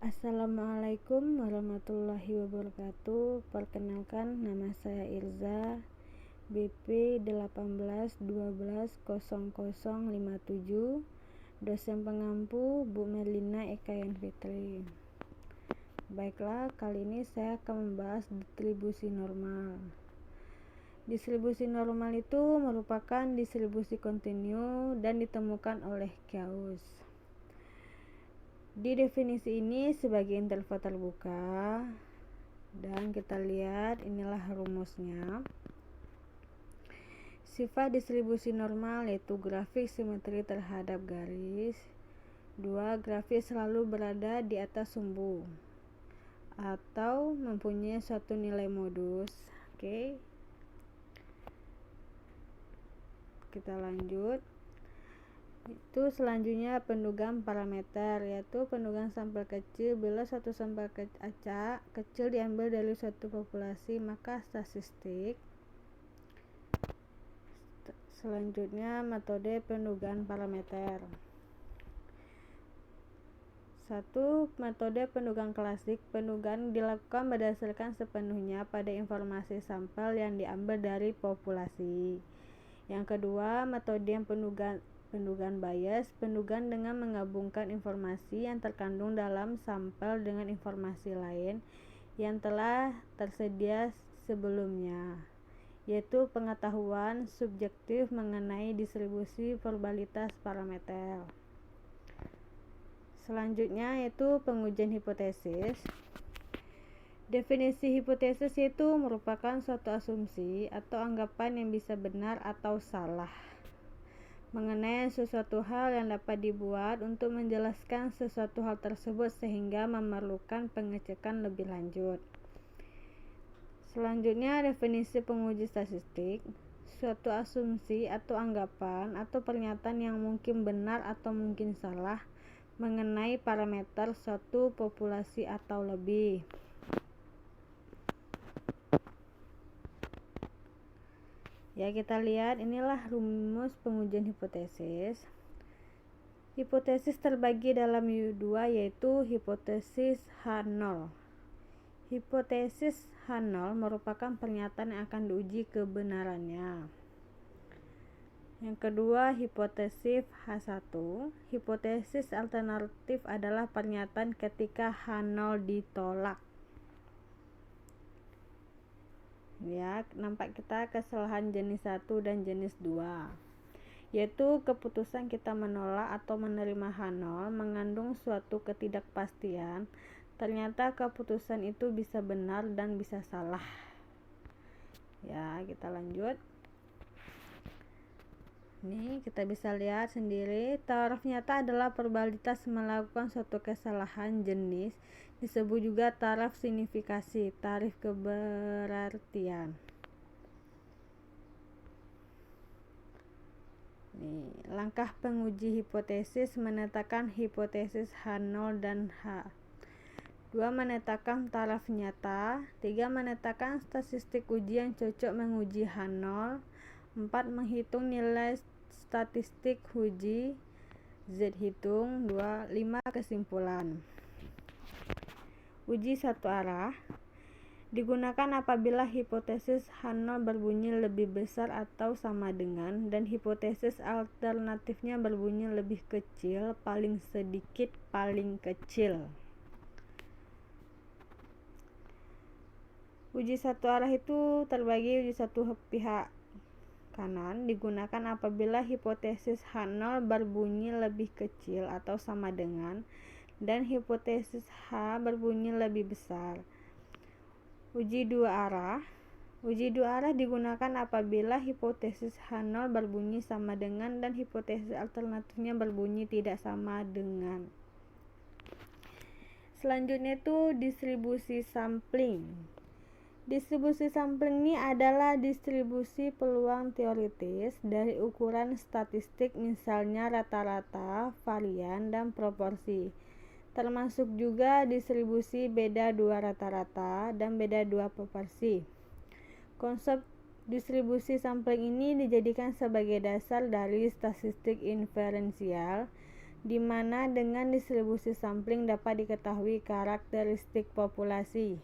Assalamualaikum warahmatullahi wabarakatuh. Perkenalkan, nama saya Irza, BP 18120057, dosen pengampu Bu Merlina Ekayan Fitri. Baiklah, kali ini saya akan membahas distribusi normal. Distribusi normal itu merupakan distribusi kontinu dan ditemukan oleh Gauss. Di definisi ini sebagai interval terbuka, dan kita lihat inilah rumusnya. Sifat distribusi normal yaitu grafik simetri terhadap garis. 2. Grafik selalu berada di atas sumbu atau mempunyai suatu nilai modus. Oke. Kita lanjut. Itu selanjutnya pendugaan parameter, yaitu pendugaan sampel kecil. Bila suatu sampel acak kecil diambil dari suatu populasi, maka statistik. Selanjutnya metode pendugaan parameter. 1. Metode pendugaan klasik. Pendugaan dilakukan berdasarkan sepenuhnya pada informasi sampel yang diambil dari populasi. Yang kedua, metode yang pendugaan bias. Pendugaan dengan menggabungkan informasi yang terkandung dalam sampel dengan informasi lain yang telah tersedia sebelumnya, yaitu pengetahuan subjektif mengenai distribusi probabilitas parameter. Selanjutnya yaitu pengujian hipotesis. Definisi hipotesis itu merupakan suatu asumsi atau anggapan yang bisa benar atau salah mengenai sesuatu hal yang dapat dibuat untuk menjelaskan sesuatu hal tersebut sehingga memerlukan pengecekan lebih lanjut. Selanjutnya definisi penguji statistik. Suatu asumsi atau anggapan atau pernyataan yang mungkin benar atau mungkin salah mengenai parameter suatu populasi atau lebih. Ya, kita lihat inilah rumus pengujian hipotesis. Hipotesis terbagi dalam dua, yaitu hipotesis H0. Hipotesis H0 merupakan pernyataan yang akan diuji kebenarannya. Yang kedua, hipotesis H1. Hipotesis alternatif adalah pernyataan ketika H0 ditolak. Ya, nampak kita kesalahan jenis 1 dan jenis 2, yaitu keputusan kita menolak atau menerima H0 mengandung suatu ketidakpastian. Ternyata keputusan itu bisa benar dan bisa salah. Ya, kita lanjut. Ini kita bisa lihat sendiri, taraf nyata adalah probabilitas melakukan suatu kesalahan jenis. Disebut juga taraf signifikasi, tarif keberartian. Langkah penguji hipotesis menetapkan hipotesis H0 dan H2, menetapkan taraf nyata. 3. Menetapkan statistik uji yang cocok menguji H0. 4. Menghitung nilai statistik uji Z hitung. 5. Kesimpulan. Uji satu arah digunakan apabila hipotesis H0 berbunyi lebih besar atau sama dengan, dan hipotesis alternatifnya berbunyi lebih kecil, paling sedikit, paling kecil. Uji satu arah itu terbagi uji satu pihak kanan digunakan apabila hipotesis H0 berbunyi lebih kecil atau sama dengan, dan hipotesis H berbunyi lebih besar. Uji dua arah. Uji dua arah digunakan apabila hipotesis H0 berbunyi sama dengan dan hipotesis alternatifnya berbunyi tidak sama dengan. Selanjutnya itu distribusi sampling. Distribusi sampling ini adalah distribusi peluang teoritis dari ukuran statistik, misalnya rata-rata, varian, dan proporsi. Termasuk juga distribusi beda dua rata-rata dan beda dua proporsi. Konsep distribusi sampling ini dijadikan sebagai dasar dari statistik inferensial di mana dengan distribusi sampling dapat diketahui karakteristik populasi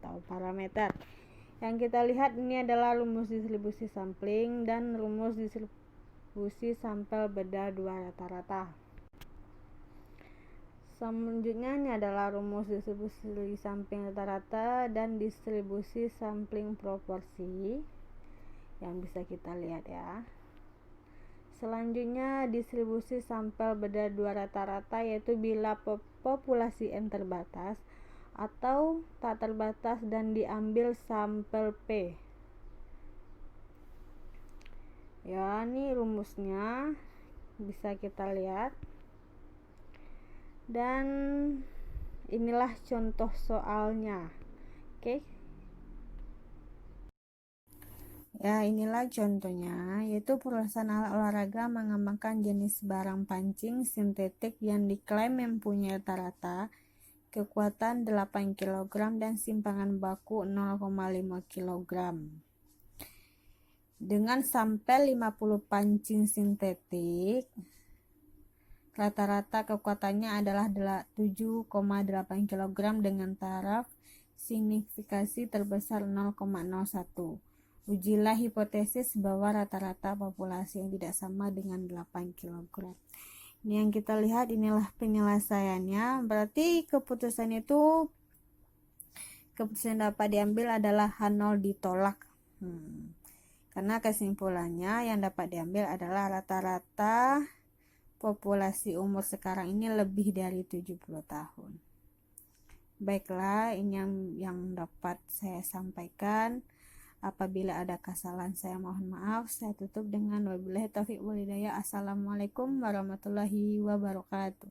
atau parameter. Yang kita lihat ini adalah rumus distribusi sampling dan rumus distribusi sampel beda dua rata-rata. Selanjutnya ini adalah rumus distribusi sampling rata-rata dan distribusi sampling proporsi yang bisa kita lihat ya. Selanjutnya distribusi sampel beda dua rata-rata, yaitu bila populasi N terbatas atau tak terbatas dan diambil sampel P. Ya, ini rumusnya bisa kita lihat. Dan inilah contoh soalnya. Oke. Ya, inilah contohnya, yaitu perusahaan alat olahraga mengembangkan jenis barang pancing sintetik yang diklaim mempunyai rata-rata kekuatan 8 kg dan simpangan baku 0,5 kg. Dengan sampel 50 pancing sintetik, rata-rata kekuatannya adalah 7,8 kg dengan taraf signifikasi terbesar 0,01. Ujilah hipotesis bahwa rata-rata populasi yang tidak sama dengan 8 kg. Ini yang kita lihat, inilah penyelesaiannya. Berarti keputusan dapat diambil adalah H0 ditolak. Karena kesimpulannya yang dapat diambil adalah rata-rata populasi umur sekarang ini lebih dari 70 tahun. Baiklah, ini yang dapat saya sampaikan. Apabila ada kesalahan saya mohon maaf. Saya tutup dengan wabillahi taufiq wal hidayah. Assalamualaikum warahmatullahi wabarakatuh.